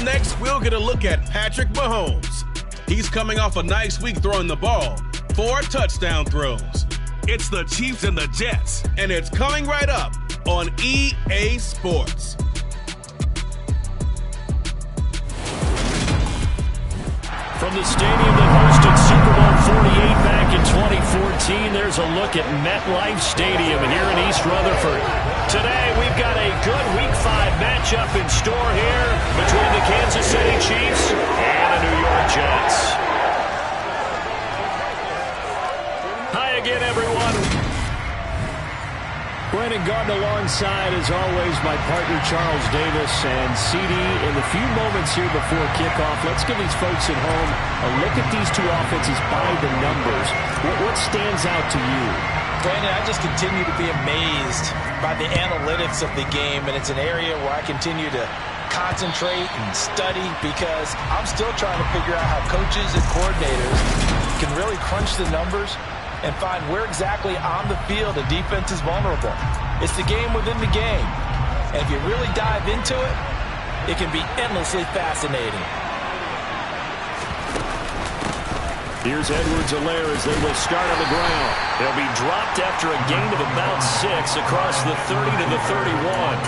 next, we'll get a look at Patrick Mahomes. He's coming off a nice week throwing the ball. 4 touchdown throws. It's the Chiefs and the Jets, and it's coming right up on EA Sports. From the stadium that hosted Super Bowl 48 back in 2014, there's a look at MetLife Stadium here in East Rutherford. Today, we've got a good Week 5 matchup in store here between the Kansas City Chiefs and the New York Jets. Hi again, everyone. Brandon Gaudin alongside, as always, my partner Charles Davis. And CD, in the few moments here before kickoff, let's give these folks at home a look at these two offenses by the numbers. What stands out to you? Brandon, I just continue to be amazed by the analytics of the game, and it's an area where I continue to concentrate and study because I'm still trying to figure out how coaches and coordinators can really crunch the numbers and find where exactly on the field a defense is vulnerable. It's the game within the game. And if you really dive into it, it can be endlessly fascinating. Here's Edwards-Helaire as they will start on the ground. They'll be dropped after a gain of about 6 across the 30 to the 31.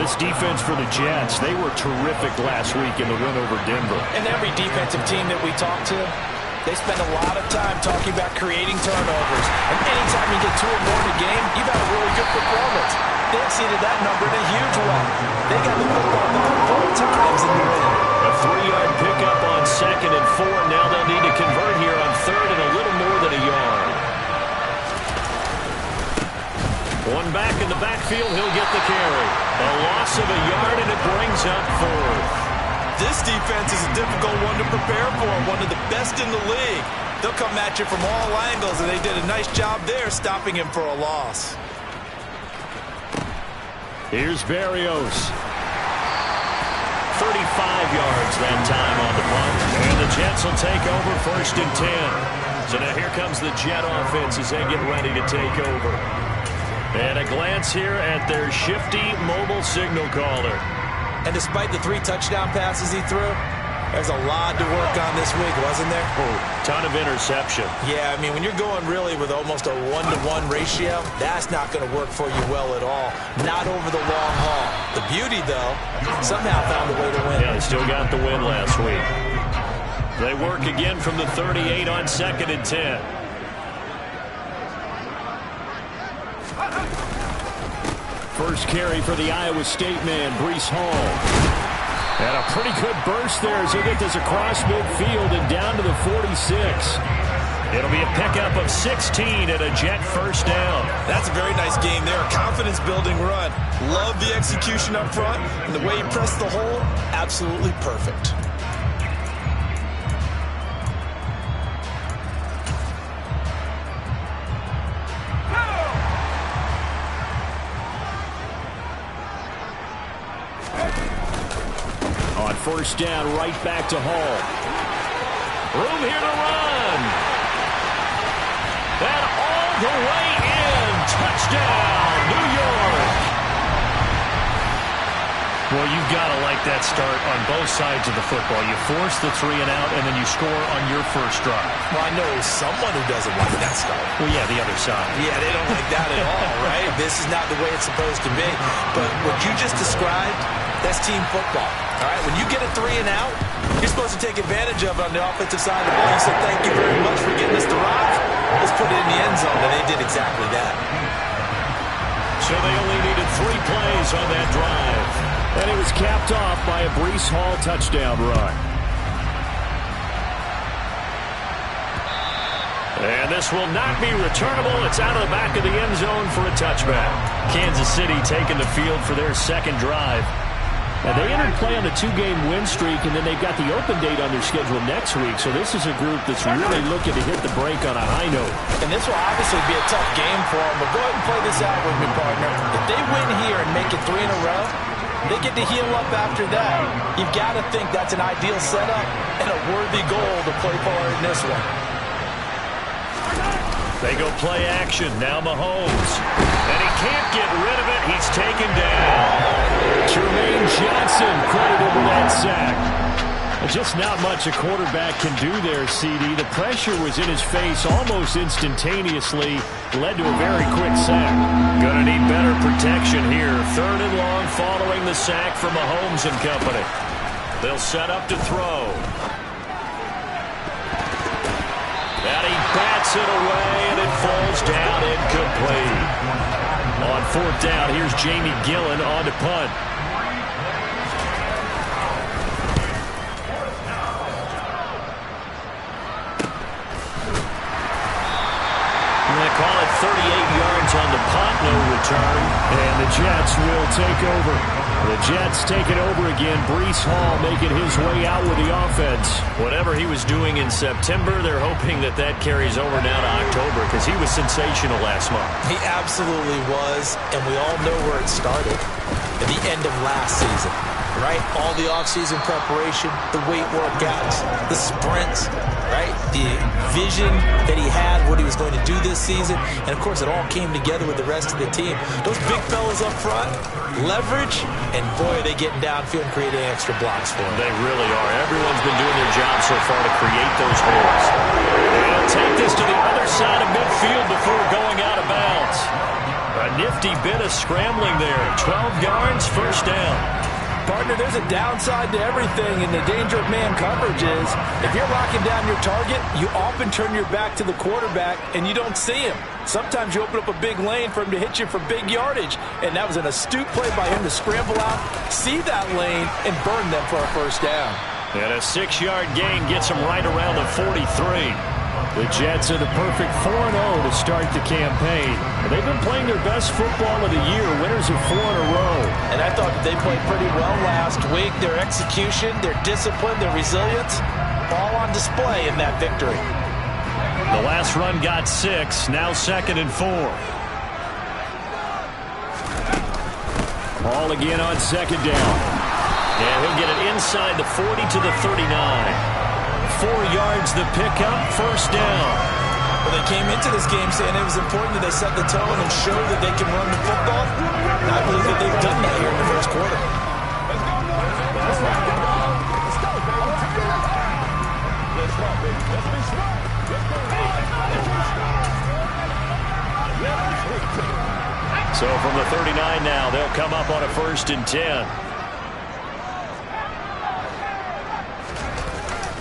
This defense for the Jets, they were terrific last week in the win over Denver. And every defensive team that we talk to, they spend a lot of time talking about creating turnovers. And anytime you get 2 or more in a game, you've had a really good performance. They exceeded that number in a huge way. They got the football back 4 times in the win. A 3-yard pickup on 2nd and 4. Now they'll need to convert here on 3rd and a little more than a yard. One back in the backfield, he'll get the carry. A loss of a yard, and it brings up 4th. This defense is a difficult one to prepare for, one of the best in the league. They'll come at you from all angles, and they did a nice job there stopping him for a loss. Here's Berrios. 35 yards that time on the punt. And the Jets will take over 1st and 10. So now here comes the Jet offense as they get ready to take over. And a glance here at their shifty mobile signal caller. And despite the 3 touchdown passes he threw, there's a lot to work on this week, wasn't there? Oh, ton of interception. Yeah, I mean, when you're going really with almost a 1-to-1 ratio, that's not going to work for you well at all. Not over the long haul. The beauty, though, somehow found a way to win. Yeah, they still got the win last week. They work again from the 38 on 2nd and 10. First carry for the Iowa State man, Breece Hall. And a pretty good burst there as he gets this across midfield and down to the 46. It'll be a pickup of 16 and a Jet first down. That's a very nice game there. A confidence-building run. Love the execution up front. And the way he pressed the hole, absolutely perfect. First down, right back to Hall. Room here to run. And all the way in. Touchdown, New York. Well, you've got to like that start on both sides of the football. You force the 3 and out, and then you score on your first drive. Well, I know someone who doesn't like that start. Well, yeah, the other side. Yeah, they don't like that at all, right? This is not the way it's supposed to be. But what you just described, that's team football. All right, when you get a 3 and out, you're supposed to take advantage of it on the offensive side of the ball. You say, thank you very much for getting us to drive. Let's put it in the end zone, and they did exactly that. So they only needed 3 plays on that drive. And it was capped off by a Breece Hall touchdown run. And this will not be returnable. It's out of the back of the end zone for a touchback. Kansas City taking the field for their second drive. Now, they entered play on the 2-game win streak, and then they've got the open date on their schedule next week. So this is a group that's really looking to hit the break on a high note. And this will obviously be a tough game for them, but go ahead and play this out with me, partner. If they win here and make it 3 in a row, they get to heal up after that. You've got to think that's an ideal setup and a worthy goal to play for in this one. They go play action. Now Mahomes. And he can't get rid of it. He's taken down. Jermaine Johnson credited with a sack. Just not much a quarterback can do there, CD. The pressure was in his face almost instantaneously. Led to a very quick sack. Gonna need better protection here. 3rd and long following the sack from Mahomes and company. They'll set up to throw. And he bats it away, and it falls down incomplete. On 4th down, here's Jamie Gillen on to punt. They call it 38 yards on the punt, no return. And the Jets will take over. The Jets take it over again. Breece Hall making his way out with the offense. Whatever he was doing in September, they're hoping that that carries over now to October because he was sensational last month. He absolutely was, and we all know where it started. At the end of last season, right? All the offseason preparation, the weight workouts, the sprints, right? The vision that he had, what he was going to do this season. And, of course, it all came together with the rest of the team. Those big fellas up front, leverage, and, boy, are they getting downfield and creating extra blocks for him. They really are. Everyone's been doing their job so far to create those holes. They'll take this to the other side of midfield before going out of bounds. A nifty bit of scrambling there. 12 yards, 1st down. Partner, there's a downside to everything, and the danger of man coverage is if you're locking down your target, you often turn your back to the quarterback and you don't see him. Sometimes you open up a big lane for him to hit you for big yardage, and that was an astute play by him to scramble out, see that lane, and burn them for a 1st down. And a 6-yard gain gets him right around the 43. The Jets are the perfect 4-0 to start the campaign. They've been playing their best football of the year, winners of 4 in a row. And I thought they played pretty well last week. Their execution, their discipline, their resilience, all on display in that victory. The last run got 6, now 2nd and 4. Ball again on 2nd down. And he'll get it inside the 40 to the 39. 4 yards the pickup, 1st down. Well, they came into this game saying it was important that they set the tone and show that they can run the football. And I believe that they've done that here in the 1st quarter. So from the 39 now, they'll come up on a 1st and 10.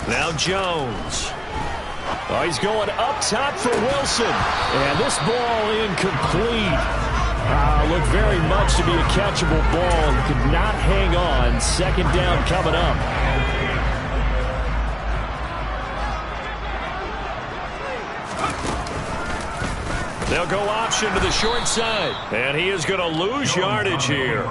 Now Jones. Oh, he's going up top for Wilson. And this ball incomplete. Looked very much to be a catchable ball. He could not hang on. 2nd down coming up. They'll go option to the short side. And he is going to lose yardage here.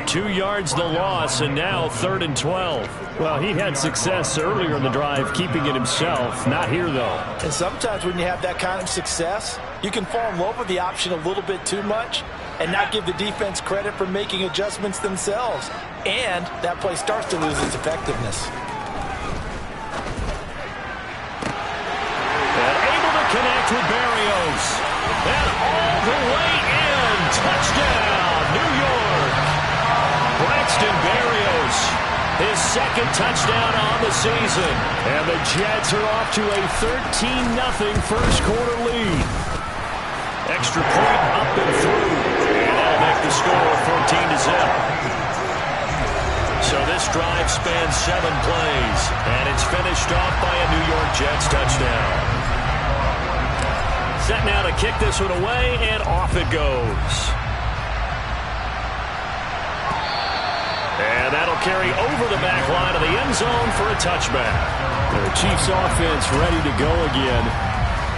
2 yards the loss, and now 3rd and 12. Well, he had success earlier in the drive keeping it himself. Not here, though. And sometimes when you have that kind of success, you can fall in love with the option a little bit too much and not give the defense credit for making adjustments themselves. And that play starts to lose its effectiveness. And able to connect with Berrios. And all the way in. Touchdown, New York. Braxton Berrios, his 2nd touchdown on the season. And the Jets are off to a 13-0 1st quarter lead. Extra point up and through. And that'll make the score 14-0. So this drive spans 7 plays. And it's finished off by a New York Jets touchdown. Set now to kick this one away, and off it goes. And that'll carry over the back line of the end zone for a touchback. The Chiefs offense ready to go again.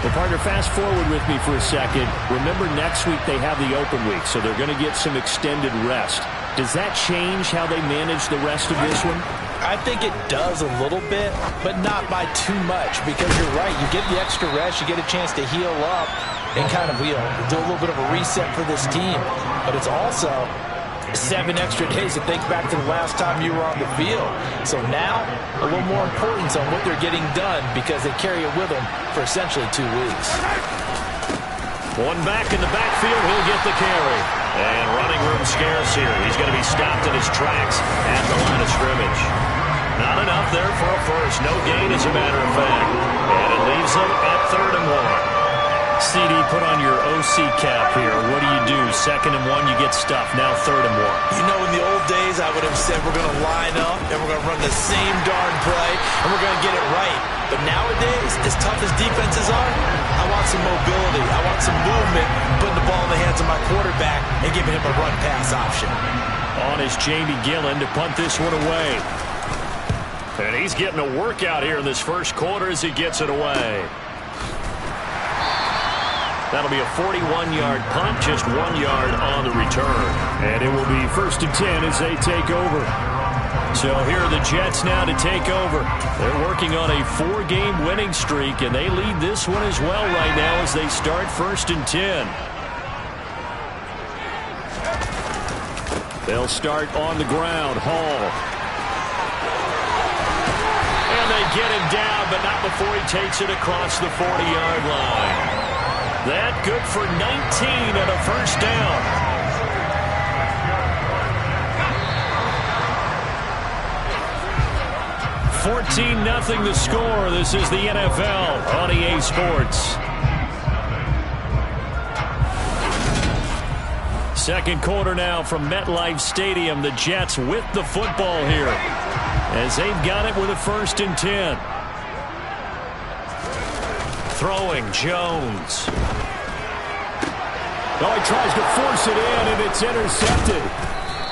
Well, partner, fast forward with me for a second. Remember, next week they have the open week, so they're going to get some extended rest. Does that change how they manage the rest of this one? I think it does a little bit, but not by too much, because you're right. You get the extra rest, you get a chance to heal up and kind of, do a little bit of a reset for this team. But it's also 7 extra days to think back to the last time you were on the field. So now, a little more importance on what they're getting done because they carry it with them for essentially 2 weeks. One back in the backfield, he'll get the carry. And running room scarce here. He's going to be stopped in his tracks at the line of scrimmage. off there for a first. No gain, as a matter of fact. And it leaves them at 3rd and 1. CD, put on your OC cap here. What do? 2nd and 1, you get stuffed. Now 3rd and 1. You know, in the old days, I would have said we're going to line up and we're going to run the same darn play and we're going to get it right. But nowadays, as tough as defenses are, I want some mobility. I want some movement, putting the ball in the hands of my quarterback and giving him a run-pass option. On is Jamie Gillen to punt this one away. And he's getting a workout here in this first quarter as he gets it away. That'll be a 41-yard punt, just 1 yard on the return. And it will be 1st and 10 as they take over. So here are the Jets now to take over. They're working on a 4-game winning streak, and they lead this one as well right now as they start 1st and 10. They'll start on the ground. Hall. And they get him down, but not before he takes it across the 40-yard line. That good for 19 and a first down. $14-0 the score. This is the NFL on EA Sports. Second quarter now from MetLife Stadium. The Jets with the football here as they've got it with a 1st and 10. Throwing Jones. Oh, he tries to force it in, and it's intercepted.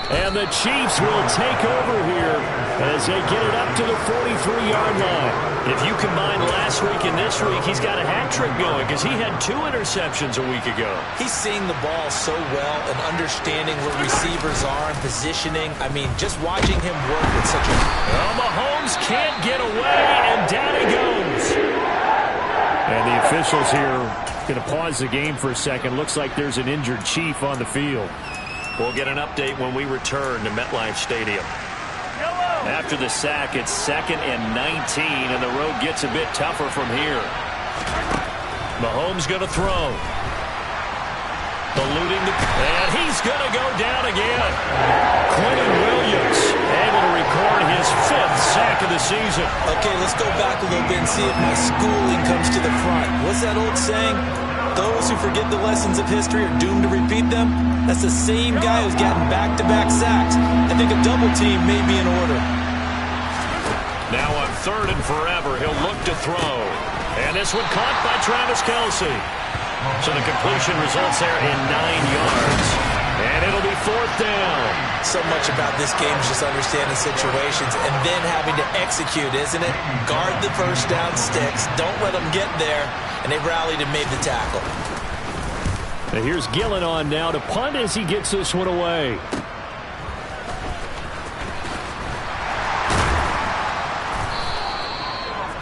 And the Chiefs will take over here as they get it up to the 43-yard line. If you combine last week and this week, he's got a hat trick going because he had 2 interceptions a week ago. He's seeing the ball so well and understanding where receivers are and positioning. I mean, just watching him work with such a... Well, Mahomes can't get away, and down he goes. And the officials here going to pause the game for a second. Looks like there's an injured Chief on the field. We'll get an update when we return to MetLife Stadium. After the sack, it's 2nd and 19, and the road gets a bit tougher from here. Mahomes going to throw. Eluding the... And he's going to go down again. Quentin Williams able to record his 5th sack of the season. Okay, let's go back a little bit and see if my schooling comes to the front. What's that old saying? Those who forget the lessons of history are doomed to repeat them. That's the same guy who's gotten back-to-back sacks. I think a double team may be in order. Now on 3rd and forever, he'll look to throw. And this one caught by Travis Kelce. So the completion results there in 9 yards. And it'll be 4th down. So much about this game is just understanding situations and then having to execute, isn't it? Guard the first down sticks. Don't let them get there. And they rallied and made the tackle. Now here's Gillen on now to punt as he gets this one away.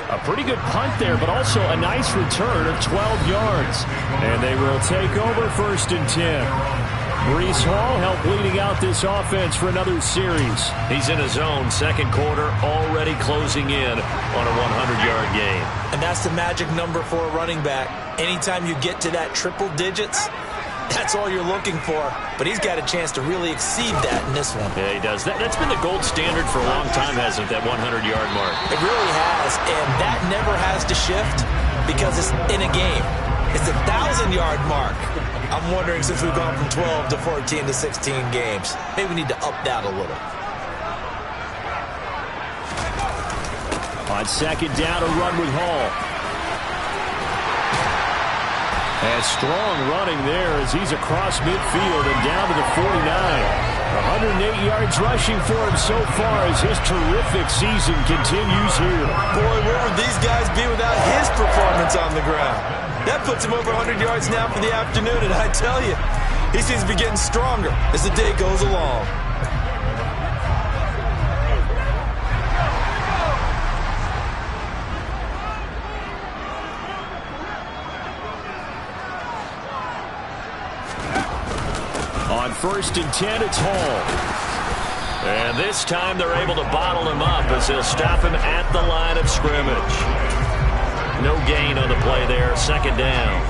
A pretty good punt there, but also a nice return of 12 yards. And they will take over 1st and 10. Breece Hall helped leading out this offense for another series. He's in his own 2nd quarter, already closing in on a 100-yard game. And that's the magic number for a running back. Anytime you get to that triple digits, that's all you're looking for. But he's got a chance to really exceed that in this one. Yeah, he does. That's been the gold standard for a long time, hasn't it, that 100-yard mark? It really has, and that never has to shift because it's in a game. It's the 1,000-yard mark. I'm wondering, since we've gone from 12 to 14 to 16 games, maybe we need to up that a little. On 2nd down, a run with Hall. And strong running there as he's across midfield and down to the 49. 108 yards rushing for him so far as his terrific season continues here. Boy, where would these guys be without his performance on the ground? That puts him over 100 yards now for the afternoon, and I tell you, he seems to be getting stronger as the day goes along. On 1st and 10, it's Hall. And this time they're able to bottle him up as they'll stop him at the line of scrimmage. No gain on the play there, 2nd down.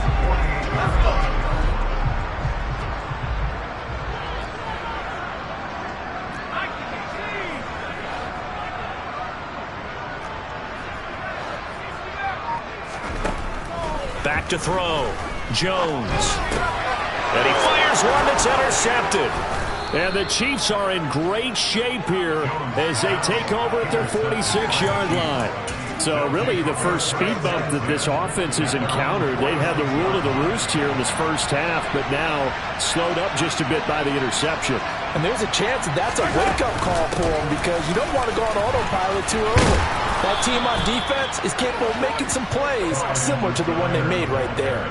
to throw. Jones. And he fires one that's intercepted. And the Chiefs are in great shape here as they take over at their 46-yard line. So really the first speed bump that this offense has encountered, they've had the rule of the roost here in this first half, but now slowed up just a bit by the interception. And there's a chance that that's a wake-up call for them because you don't want to go on autopilot too early. That team on defense is capable of making some plays similar to the one they made right there.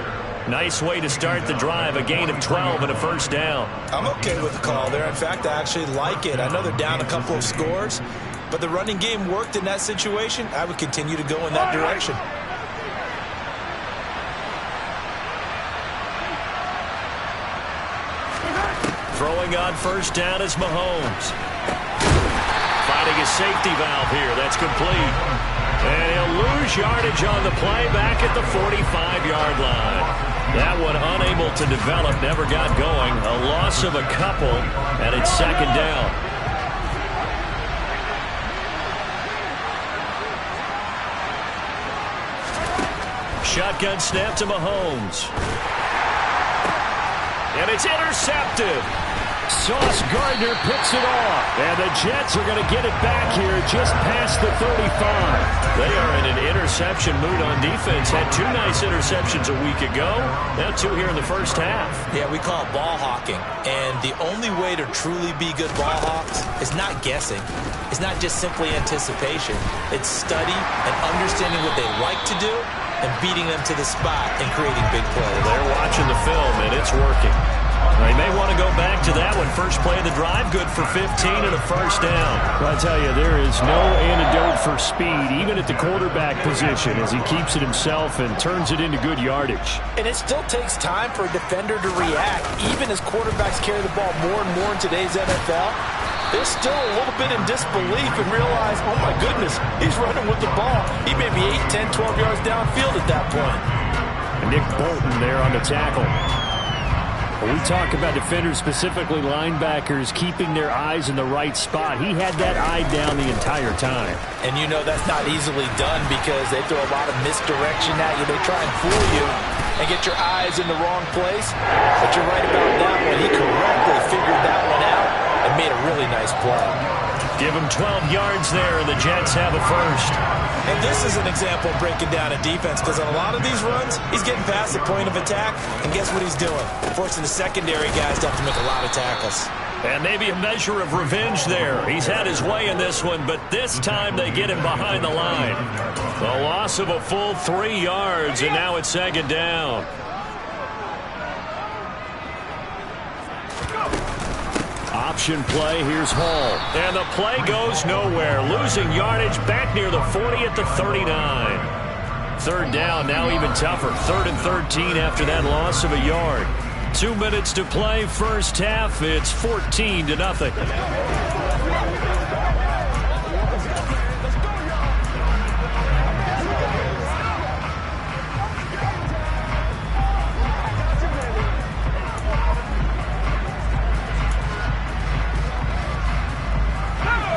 Nice way to start the drive, a gain of 12 and a first down. I'm okay with the call there. In fact, I actually like it. I know they're down a couple of scores, but the running game worked in that situation. I would continue to go in that direction. Throwing on first down is Mahomes. Finding a safety valve here. That's complete. And he'll lose yardage on the play back at the 45-yard line. That one unable to develop, never got going. A loss of a couple, and it's second down. Shotgun snap to Mahomes. And it's intercepted. Sauce Gardner picks it off. And the Jets are going to get it back here just past the 35. They are in an interception mood on defense. Had two nice interceptions a week ago. Now two here in the first half. Yeah, we call it ball hawking. And the only way to truly be good ball hawks is not guessing. It's not just simply anticipation. It's study and understanding what they like to do and beating them to the spot and creating big plays. They're watching the film, and it's working. They may want to go back to that one. First play of the drive, good for 15 and a first down. Well, I tell you, there is no antidote for speed, even at the quarterback position, as he keeps it himself and turns it into good yardage. And it still takes time for a defender to react. Even as quarterbacks carry the ball more and more in today's NFL, they're still a little bit in disbelief and realize, oh my goodness, he's running with the ball. He may be 8, 10, 12 yards downfield at that point. And Nick Bolton there on the tackle. When we talk about defenders, specifically linebackers, keeping their eyes in the right spot, he had that eye down the entire time. And you know that's not easily done because they throw a lot of misdirection at you. They try and fool you and get your eyes in the wrong place. But you're right about that one. He correctly figured that one out and made a really nice play. Give him 12 yards there, and the Jets have a first. And this is an example of breaking down a defense because on a lot of these runs, he's getting past the point of attack, and guess what he's doing? Forcing the secondary guys to have to make a lot of tackles. And maybe a measure of revenge there. He's had his way in this one, but this time they get him behind the line. The loss of a full 3 yards, and now it's second down. Option play, here's Hall. And the play goes nowhere. Losing yardage back near the 40 at the 39. Third down, now even tougher. 3rd and 13 after that loss of a yard. 2 minutes to play, first half. It's 14-0.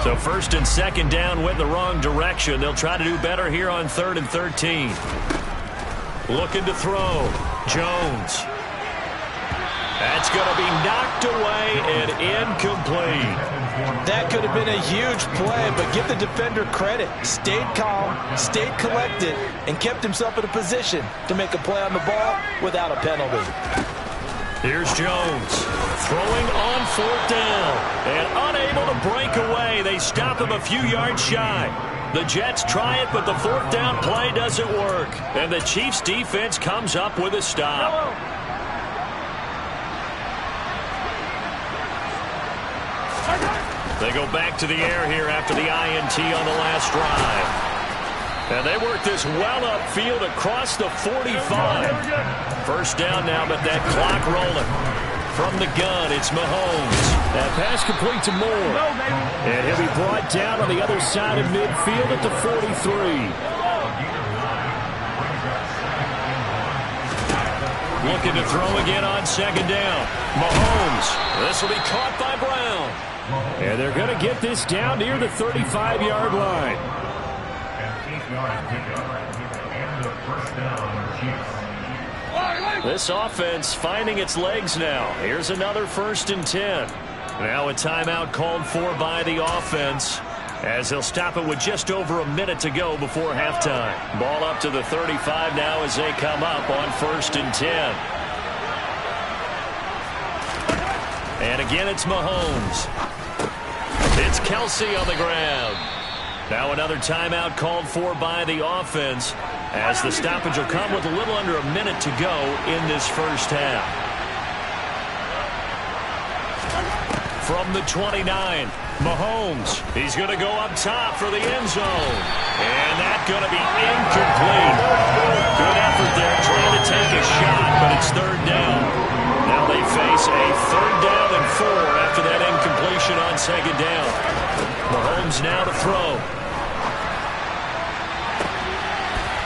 So first and second down went the wrong direction. They'll try to do better here on 3rd and 13. Looking to throw. Jones. That's going to be knocked away and incomplete. That could have been a huge play, but give the defender credit. Stayed calm, stayed collected, and kept himself in a position to make a play on the ball without a penalty. Here's Jones throwing on 4th down and unable to break away. They stop him a few yards shy. The Jets try it, but the 4th down play doesn't work. And the Chiefs defense comes up with a stop. They go back to the air here after the INT on the last drive. And they work this well upfield across the 45. First down now, but that clock rolling. From the gun, it's Mahomes. That pass complete to Moore. And he'll be brought down on the other side of midfield at the 43. Looking to throw again on second down. Mahomes. This will be caught by Brown. And they're going to get this down near the 35-yard line. This offense finding its legs now. Here's another 1st and 10. Now a timeout called for by the offense, as they'll stop it with just over a minute to go before halftime. Ball up to the 35 now as they come up on 1st and 10. And again, it's Mahomes. It's Kelsey on the ground. Now another timeout called for by the offense, as the stoppage will come with a little under a minute to go in this first half. From the 29, Mahomes. He's going to go up top for the end zone. And that's going to be incomplete. Good effort there trying to take a shot, but it's 3rd down. Now they face a 3rd down and 4 after that incompletion on 2nd down. Mahomes now to throw.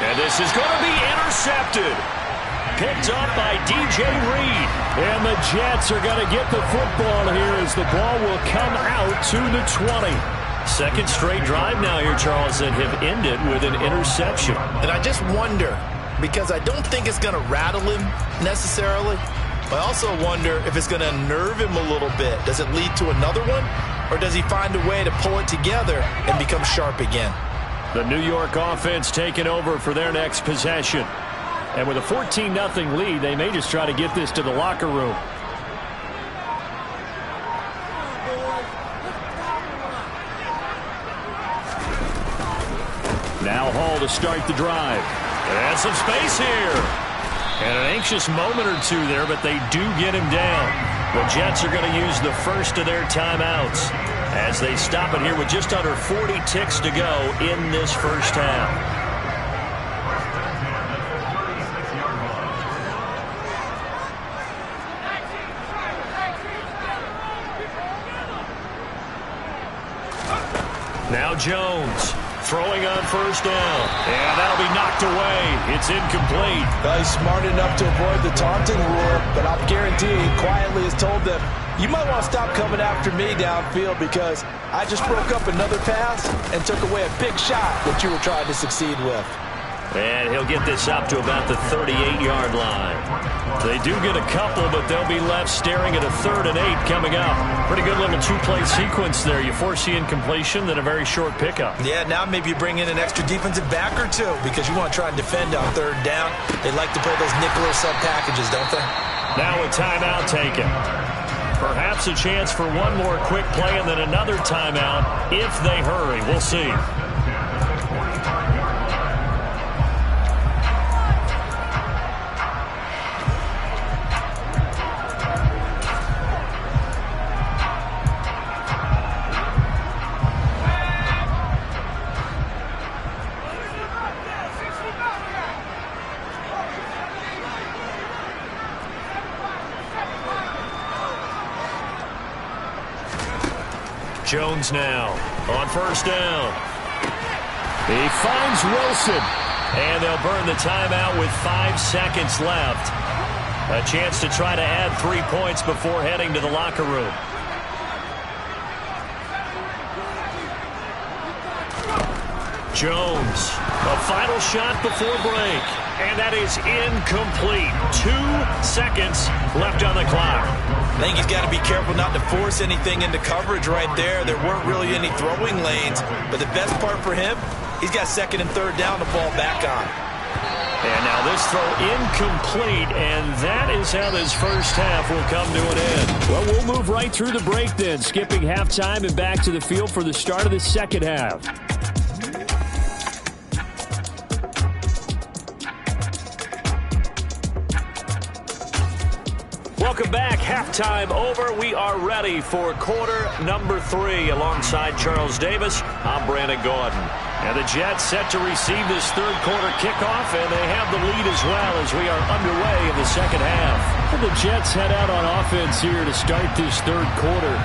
And this is going to be intercepted. Picked up by DJ Reed. And the Jets are going to get the football here as the ball will come out to the 20. Second straight drive now here, Charles, that have ended with an interception. And I just wonder, because I don't think it's going to rattle him necessarily, but I also wonder if it's going to unnerve him a little bit. Does it lead to another one? Or does he find a way to pull it together and become sharp again? The New York offense taking over for their next possession. And with a 14-0 lead, they may just try to get this to the locker room. Now Hall to start the drive. And some space here. And an anxious moment or two there, but they do get him down. The Jets are going to use the first of their timeouts as they stop it here with just under 40 ticks to go in this first half. Now Jones throwing on 1st down. And that'll be knocked away. It's incomplete. He's smart enough to avoid the taunting rule, but I'll guarantee he quietly has told them, you might want to stop coming after me downfield because I just broke up another pass and took away a big shot that you were trying to succeed with. And he'll get this up to about the 38-yard line. They do get a couple, but they'll be left staring at a 3rd and 8 coming up. Pretty good little 2-play sequence there. You force the incompletion, then a very short pickup. Yeah, now maybe you bring in an extra defensive back or two because you want to try and defend on 3rd down. They like to play those nickel or sub packages, don't they? Now a timeout taken. Perhaps a chance for one more quick play and then another timeout if they hurry. We'll see. Jones now on 1st down. He finds Wilson. And they'll burn the timeout with 5 seconds left. A chance to try to add 3 points before heading to the locker room. Jones, a final shot before break. And that is incomplete. 2 seconds left on the clock. I think he's got to be careful not to force anything into coverage right there. There weren't really any throwing lanes. But the best part for him, he's got 2nd and 3rd down to fall back on. And now this throw incomplete, and that is how this first half will come to an end. Well, we'll move right through the break then, skipping halftime and back to the field for the start of the second half. Welcome back. Halftime over. We are ready for quarter number 3. Alongside Charles Davis, I'm Brandon Gordon. And the Jets set to receive this third quarter kickoff, and they have the lead as well as we are underway in the second half. And the Jets head out on offense here to start this third quarter.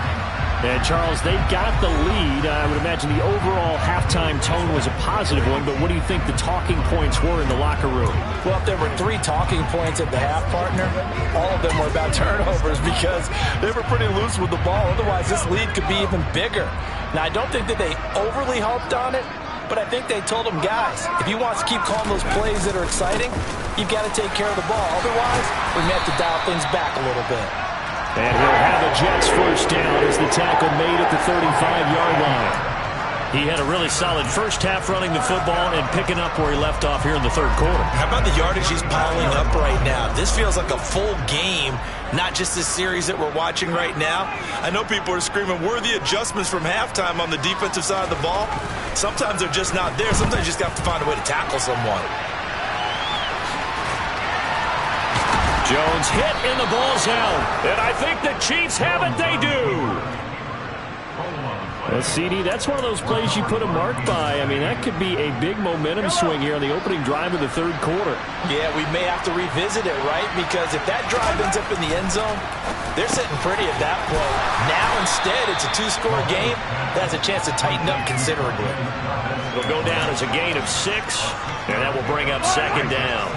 And, Charles, they got the lead. I would imagine the overall halftime tone was a positive one, but what do you think the talking points were in the locker room? Well, if there were 3 talking points at the half, partner, all of them were about turnovers because they were pretty loose with the ball. Otherwise, this lead could be even bigger. Now, I don't think that they overly harped on it, But I think they told him, guys, if he wants to keep calling those plays that are exciting, you've got to take care of the ball. Otherwise, we may have to dial things back a little bit. And he'll have a Jets first down as the tackle made at the 35-yard line. He had a really solid first half running the football and picking up where he left off here in the third quarter. How about the yardage he's piling up right now? This feels like a full game, not just this series that we're watching right now. I know people are screaming, worthy adjustments from halftime on the defensive side of the ball. Sometimes they're just not there. Sometimes you just have to find a way to tackle someone. Jones hit and the ball's out. And I think the Chiefs have it. They do. Well, CD, that's one of those plays you put a mark by. I mean, that could be a big momentum swing here on the opening drive of the third quarter. Yeah, we may have to revisit it, right? Because if that drive ends up in the end zone, they're sitting pretty at that point. Now, instead, it's a two-score game. That has a chance to tighten up considerably. It'll go down as a gain of 6, and that will bring up second down.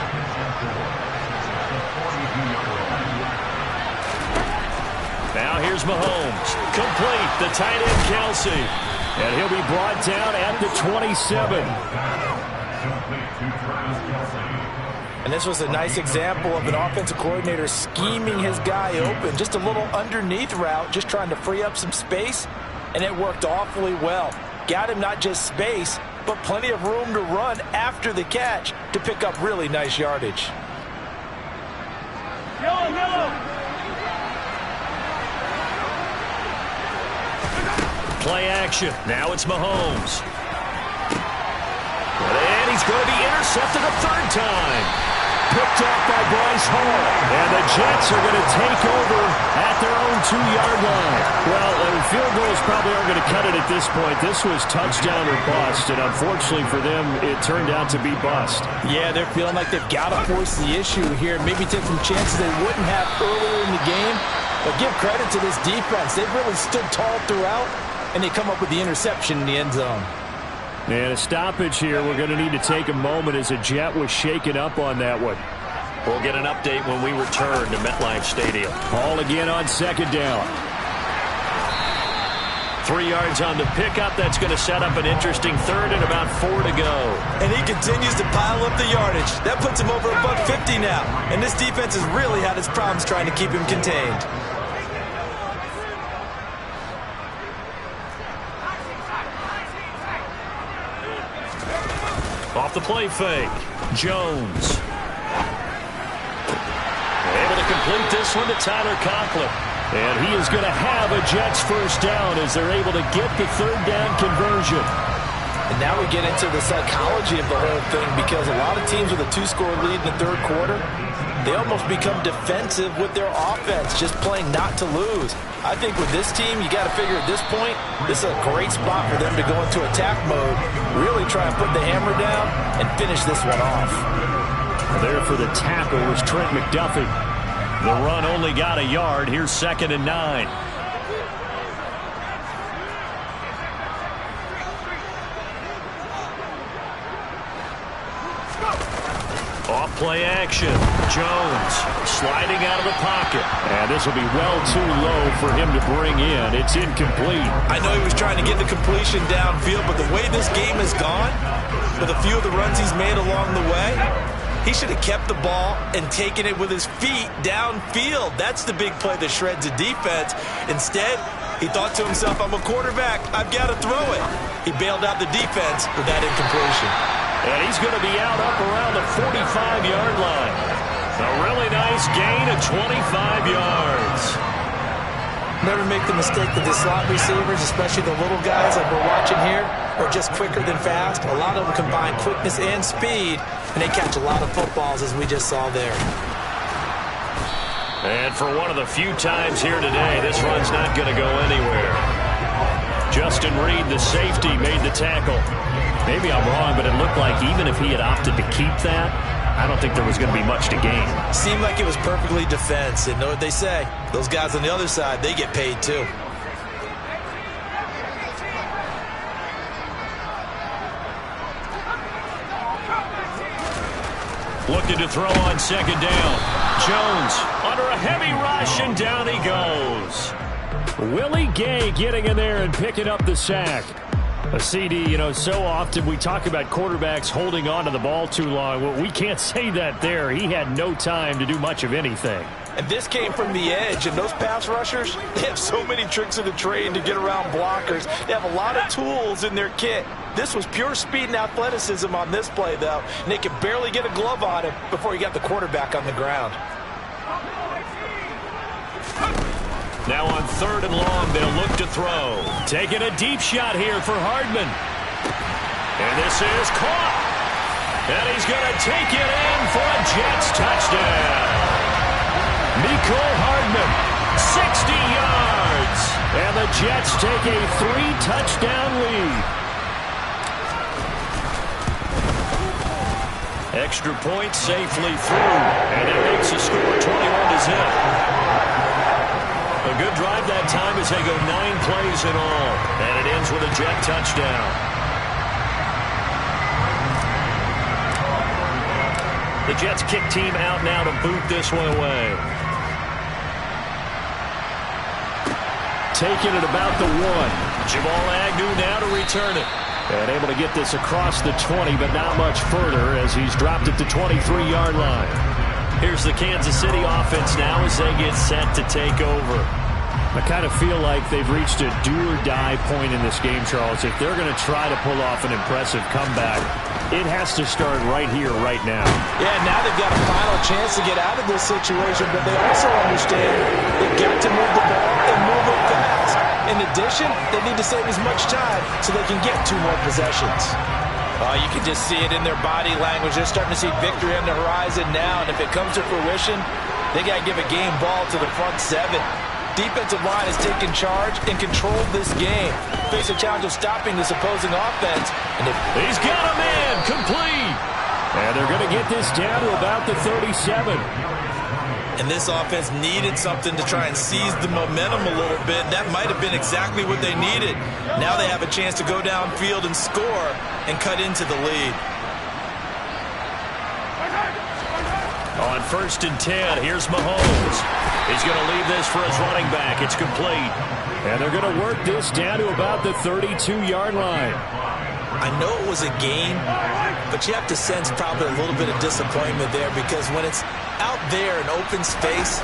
Now here's Mahomes. Complete. The tight end, Kelsey. And he'll be brought down at the 27. And this was a nice example of an offensive coordinator scheming his guy open. Just a little underneath route, just trying to free up some space, and it worked awfully well. Got him not just space, but plenty of room to run after the catch to pick up really nice yardage. Play action. Now it's Mahomes. And he's going to be intercepted a third time. Picked off by Bryce Hall. And the Jets are going to take over at their own 2-yard line. Well, field goals probably aren't going to cut it at this point. This was touchdown or bust, and unfortunately for them, it turned out to be bust. Yeah, they're feeling like they've got to force the issue here. Maybe take some chances they wouldn't have earlier in the game. But give credit to this defense. They've really stood tall throughout, and they come up with the interception in the end zone. And a stoppage here. We're going to need to take a moment as a Jet was shaken up on that one. We'll get an update when we return to MetLife Stadium. Ball again on second down. 3 yards on the pickup. That's going to set up an interesting third and about 4 to go. And he continues to pile up the yardage. That puts him over $150 now. And this defense has really had its problems trying to keep him contained. Off the play fake. Jones. Able to complete this one to Tyler Conklin. And he is going to have a Jets first down as they're able to get the third down conversion. And now we get into the psychology of the whole thing, because a lot of teams with a 2-score lead in the third quarter, they almost become defensive with their offense, just playing not to lose. I think with this team, you got to figure at this point, this is a great spot for them to go into attack mode, really try and put the hammer down and finish this one off. There for the tackle was Trent McDuffie. The run only got a yard. Here's 2nd and 9. Off play action. Jones sliding out of the pocket. And this will be well too low for him to bring in. It's incomplete. I know he was trying to get the completion downfield, but the way this game has gone, with a few of the runs he's made along the way, he should have kept the ball and taken it with his feet downfield. That's the big play that shreds a defense. Instead, he thought to himself, I'm a quarterback, I've got to throw it. He bailed out the defense with that incompletion. And he's going to be out up around the 45-yard line. A really nice gain of 25 yards. Never make the mistake that the slot receivers, especially the little guys like we're watching here, are just quicker than fast. A lot of them combine quickness and speed, and they catch a lot of footballs, as we just saw there. And for one of the few times here today, this run's not going to go anywhere. Justin Reed, the safety, made the tackle. Maybe I'm wrong, but it looked like even if he had opted to keep that, I don't think there was going to be much to gain. Seemed like it was perfectly defense. And know what they say? Those guys on the other side, they get paid too. Looking to throw on second down. Jones under a heavy rush, and down he goes. Willie Gay getting in there and picking up the sack. A CD, so often we talk about quarterbacks holding on to the ball too long. Well, we can't say that there. He had no time to do much of anything. And this came from the edge, and those pass rushers, they have so many tricks of the trade to get around blockers. They have a lot of tools in their kit. This was pure speed and athleticism on this play, though, and they could barely get a glove on him before he got the quarterback on the ground. Now on 3rd and long, they'll look to throw. Taking a deep shot here for Hardman. And this is caught. And he's going to take it in for a Jets touchdown. Mecole Hardman, 60 yards. And the Jets take a 3-touchdown lead. Extra point safely through. And it makes the score 21-0. A good drive that time as they go 9 plays in all. And it ends with a Jet touchdown. The Jets kick team out now to boot this one away. Taking it about the 1. Jamal Agnew now to return it. And able to get this across the 20, but not much further as he's dropped it to 23-yard line. Here's the Kansas City offense now as they get set to take over. I kind of feel like they've reached a do-or-die point in this game, Charles. If they're going to try to pull off an impressive comeback, it has to start right here, right now. Yeah, now they've got a final chance to get out of this situation, but they also understand they've got to move the ball and move it fast. In addition, they need to save as much time so they can get 2 more possessions. You can just see it in their body language. They're starting to see victory on the horizon now, and if it comes to fruition, they got to give a game ball to the front 7. Defensive line has taken charge and controlled this game. Face a challenge of stopping this opposing offense. And he's got a man complete. And they're going to get this down to about the 37. And this offense needed something to try and seize the momentum a little bit. That might have been exactly what they needed. Now they have a chance to go downfield and score and cut into the lead. On 1st and 10, here's Mahomes. He's going to leave this for his running back. It's complete. And they're going to work this down to about the 32-yard line. I know it was a game, but you have to sense probably a little bit of disappointment there because when it's out there in open space,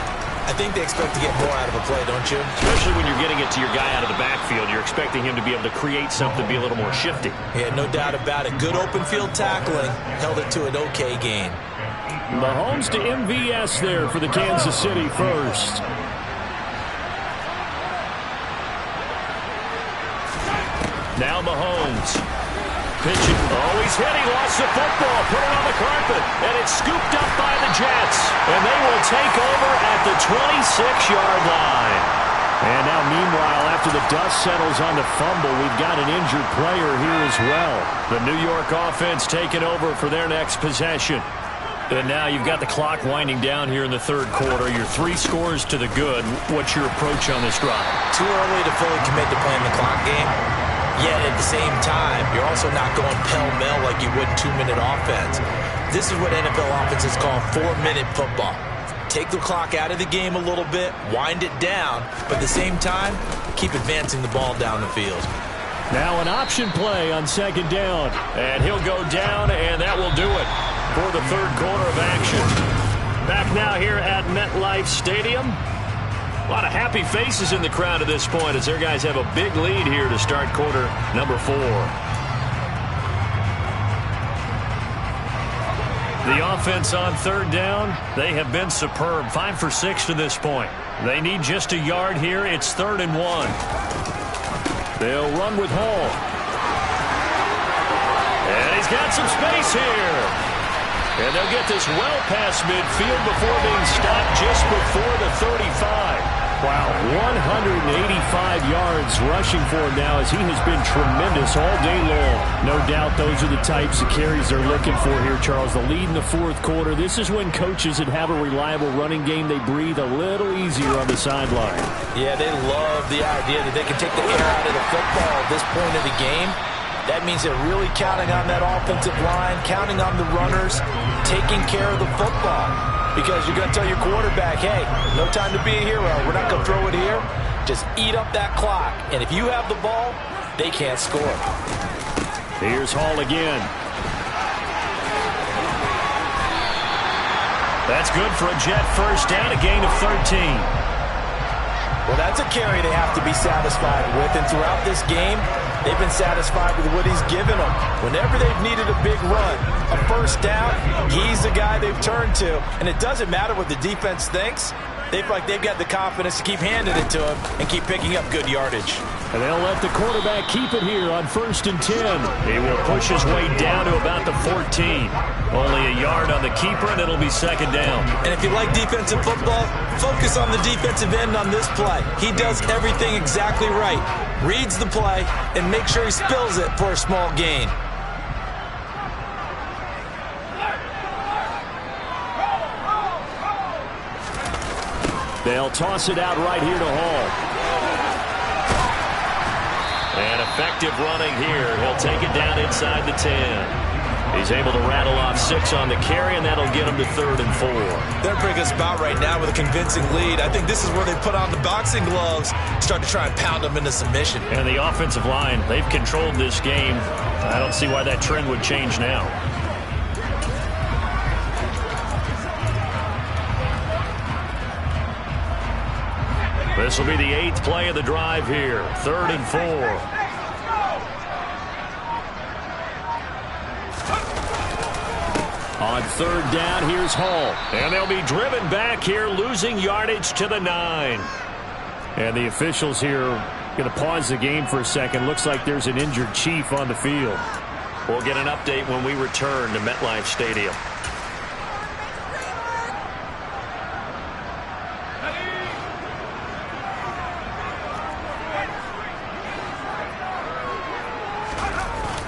I think they expect to get more out of a play, don't you? Especially when you're getting it to your guy out of the backfield. You're expecting him to be able to create something, be a little more shifty. Yeah, no doubt about it. Good open field tackling held it to an okay gain. Mahomes to MVS there for the Kansas City first. Now Mahomes. Pitching. Oh, he's hit. He lost the football. Put it on the carpet. And it's scooped up by the Jets. And they will take over at the 26-yard line. And now, meanwhile, after the dust settles on the fumble, we've got an injured player here as well. The New York offense taking over for their next possession. And now you've got the clock winding down here in the 3rd quarter. You're 3 scores to the good. What's your approach on this drive? Too early to fully commit to playing the clock game. Yet at the same time, you're also not going pell-mell like you would in 2-minute offense. This is what NFL offenses call 4-minute football. Take the clock out of the game a little bit, wind it down, but at the same time, keep advancing the ball down the field. Now an option play on 2nd down. And he'll go down, and that will do it for the 3rd quarter of action. Back now here at MetLife Stadium. A lot of happy faces in the crowd at this point as their guys have a big lead here to start quarter number 4. The offense on 3rd down, they have been superb. 5 for 6 to this point. They need just a yard here. It's 3rd and 1. They'll run with Hall. And he's got some space here. And they'll get this well past midfield before being stopped just before the 35. Wow, 185 yards rushing for him now as he has been tremendous all day long. No doubt those are the types of carries they're looking for here, Charles. The lead in the 4th quarter. This is when coaches that have a reliable running game, they breathe a little easier on the sideline. Yeah, they love the idea that they can take the air out of the football at this point of the game. That means they're really counting on that offensive line, counting on the runners, taking care of the football. Because you're going to tell your quarterback, hey, no time to be a hero. We're not going to throw it here. Just eat up that clock. And if you have the ball, they can't score. Here's Hall again. That's good for a Jet first down, a gain of 13. Well, that's a carry they have to be satisfied with, and throughout this game, they've been satisfied with what he's given them. Whenever they've needed a big run, a first down, he's the guy they've turned to. And it doesn't matter what the defense thinks. They feel like they've got the confidence to keep handing it to him and keep picking up good yardage. And they'll let the quarterback keep it here on 1st and 10. He will push his way down to about the 14. Only a yard on the keeper, and it'll be 2nd down. And if you like defensive football, focus on the defensive end on this play. He does everything exactly right. Reads the play and makes sure he spills it for a small gain. They'll toss it out right here to Hall. And effective running here. He'll take it down inside the 10. He's able to rattle off 6 on the carry, and that'll get him to 3rd and 4. They're a pretty good spot right now with a convincing lead. I think this is where they put on the boxing gloves, start to try and pound them into submission. And the offensive line, they've controlled this game. I don't see why that trend would change now. This will be the 8th play of the drive here. 3rd and 4. On 3rd down, here's Hall. And they'll be driven back here, losing yardage to the 9. And the officials here going to pause the game for a second. Looks like there's an injured Chief on the field. We'll get an update when we return to MetLife Stadium.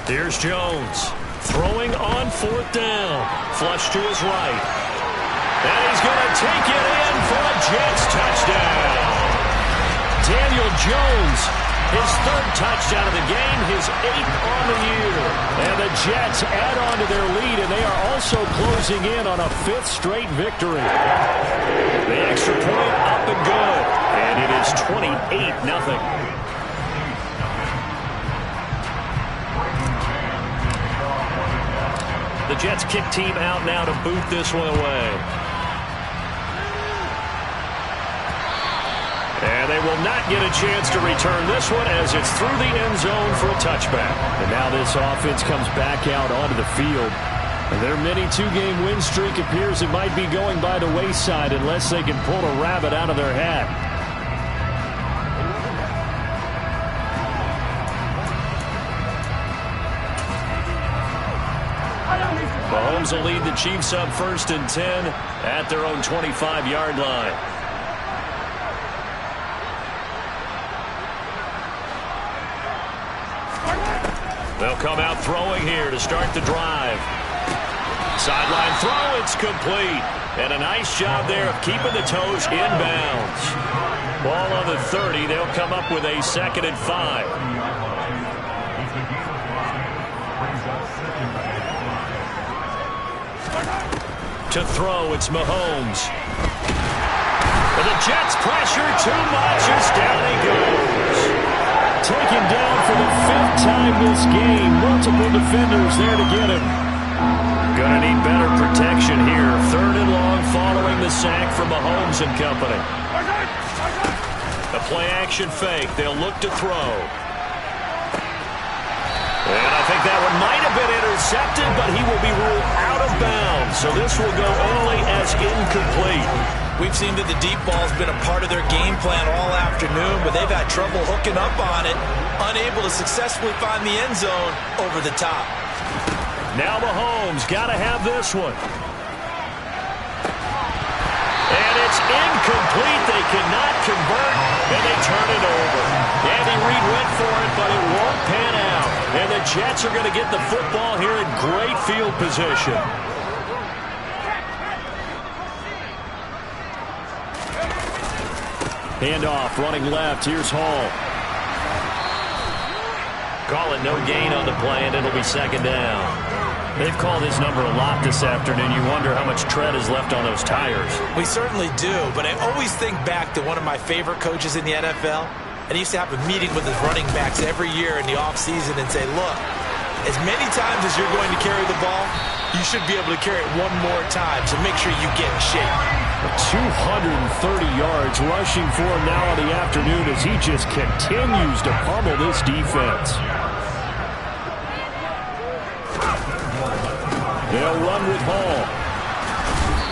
Here's Jones, throwing on 4th down. Flush to his right. And he's going to take it in for a Jets touchdown. Daniel Jones, his 3rd touchdown of the game, his 8th on the year. And the Jets add on to their lead, and they are also closing in on a 5th straight victory. The extra point up and good. And it is 28-0. The Jets kick team out now to boot this one away. And they will not get a chance to return this one as it's through the end zone for a touchback. And now this offense comes back out onto the field. And their mini 2-game win streak appears it might be going by the wayside unless they can pull a rabbit out of their hat. Mahomes will lead the Chiefs up 1st and 10 at their own 25-yard line. They'll come out throwing here to start the drive. Sideline throw, it's complete. And a nice job there of keeping the toes inbounds. Ball on the 30, they'll come up with a 2nd and 5. To throw, it's Mahomes. But the Jets pressure too much as down he goes. Taken down for the 5th time this game. Multiple defenders there to get him. Gonna need better protection here. 3rd and long following the sack from Mahomes and company. A play-action fake. They'll look to throw. And I think that one might have been intercepted, but he will be ruled out of bounds. So this will go only as incomplete. We've seen that the deep ball's been a part of their game plan all afternoon, but they've had trouble hooking up on it, unable to successfully find the end zone over the top. Now Mahomes got to have this one. And it's incomplete. They cannot convert, and they turn it over. Andy Reid went for it, but it won't pan out. And the Jets are going to get the football here in great field position. Handoff, running left. Here's Hall. Call it no gain on the play, and it'll be 2nd down. They've called his number a lot this afternoon. You wonder how much tread is left on those tires. We certainly do, but I always think back to one of my favorite coaches in the NFL, and he used to have a meeting with his running backs every year in the offseason and say, look, as many times as you're going to carry the ball, you should be able to carry it one more time, so make sure you get in shape. 230 yards rushing for him now in the afternoon as he just continues to pummel this defense. They'll run with Hall.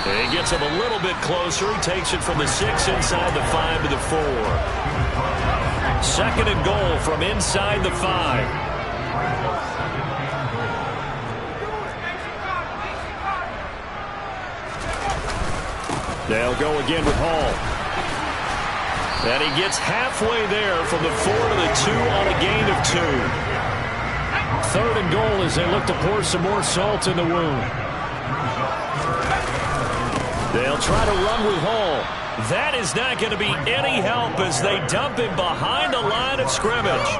He gets him a little bit closer. He takes it from the 6 inside the 5 to the 4. 2nd and goal from inside the 5. They'll go again with Hall. And he gets halfway there from the 4 to the 2 on a gain of 2. 3rd and goal as they look to pour some more salt in the wound. They'll try to run with Hall. That is not going to be any help as they dump him behind the line of scrimmage.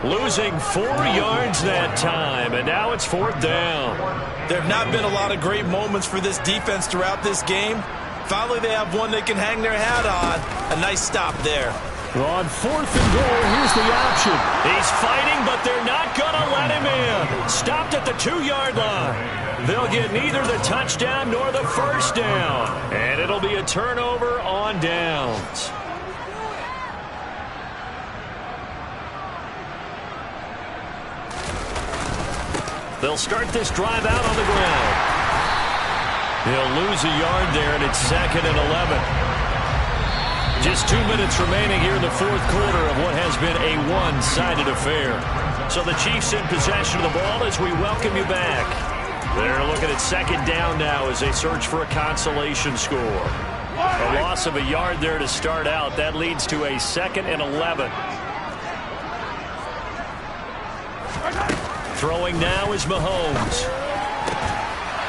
Losing 4 yards that time, and now it's 4th down. There have not been a lot of great moments for this defense throughout this game. Finally, they have one they can hang their hat on. A nice stop there. On 4th and goal, here's the option. He's fighting, but they're not going to let him in. Stopped at the 2-yard line. They'll get neither the touchdown nor the first down. And it'll be a turnover on downs. They'll start this drive out on the ground. They'll lose a yard there, and it's 2nd and 11. Just 2 minutes remaining here in the 4th quarter of what has been a one-sided affair. So the Chiefs in possession of the ball as we welcome you back. They're looking at 2nd down now as they search for a consolation score. A loss of a yard there to start out. That leads to a 2nd and 11. Throwing now is Mahomes.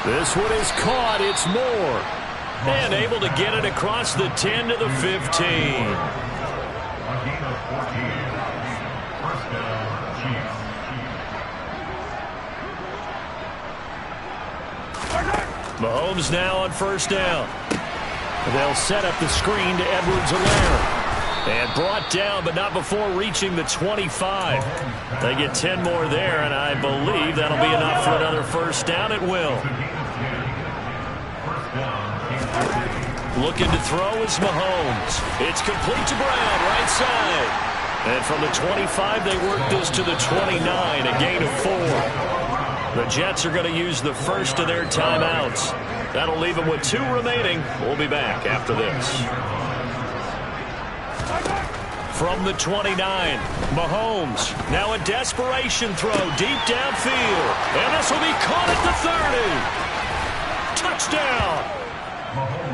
This one is caught. It's Moore. And able to get it across the 10 to the 15. Mahomes now on 1st down. They'll set up the screen to Edwards-Helaire. And brought down, but not before reaching the 25. They get 10 more there, and I believe that'll be enough for another 1st down. It will. Looking to throw is Mahomes. It's complete to Brown, right side. And from the 25, they work this to the 29, a gain of 4. The Jets are going to use the first of their timeouts. That'll leave them with 2 remaining. We'll be back after this. From the 29, Mahomes. Now a desperation throw deep downfield. And this will be caught at the 30. Touchdown.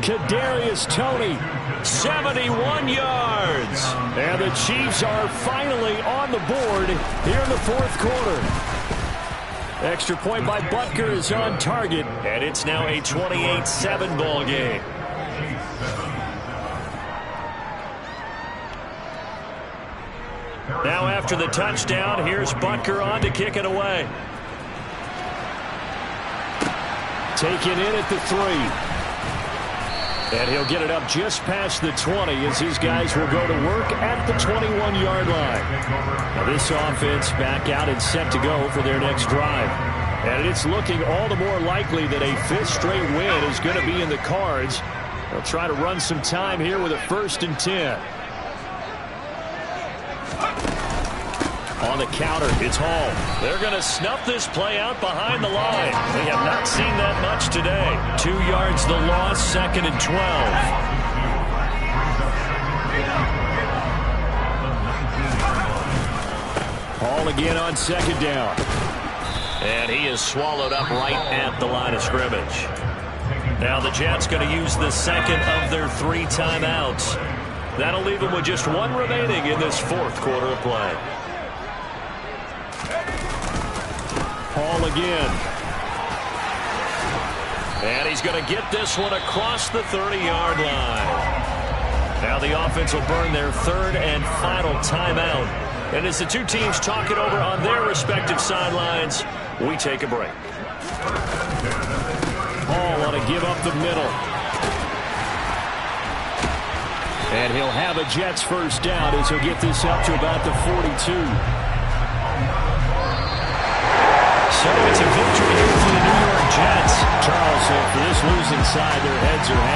Kadarius Toney, 71 yards. And the Chiefs are finally on the board here in the 4th quarter. Extra point by Butker is on target, and it's now a 28-7 ball game. Now after the touchdown, here's Butker on to kick it away. Taken in at the 3. And he'll get it up just past the 20 as these guys will go to work at the 21-yard line. Now this offense back out and set to go for their next drive. And it's looking all the more likely that a 5th straight win is going to be in the cards. They'll try to run some time here with a 1st and 10. On the counter, it's Hall. They're going to snuff this play out behind the line. We have not seen that much today. 2 yards the loss, 2nd and 12. Hall again on 2nd down. And he is swallowed up right at the line of scrimmage. Now the Jets going to use the 2nd of their 3 timeouts. That'll leave them with just 1 remaining in this 4th quarter of play. Hall again. And he's going to get this one across the 30-yard line. Now the offense will burn their 3rd and final timeout. And as the 2 teams talk it over on their respective sidelines, we take a break. Hall want to give up the middle. And he'll have a Jets first down as he'll get this up to about the 42. So it's a victory here for the New York Jets. Charles, for this losing side, their heads are hanging.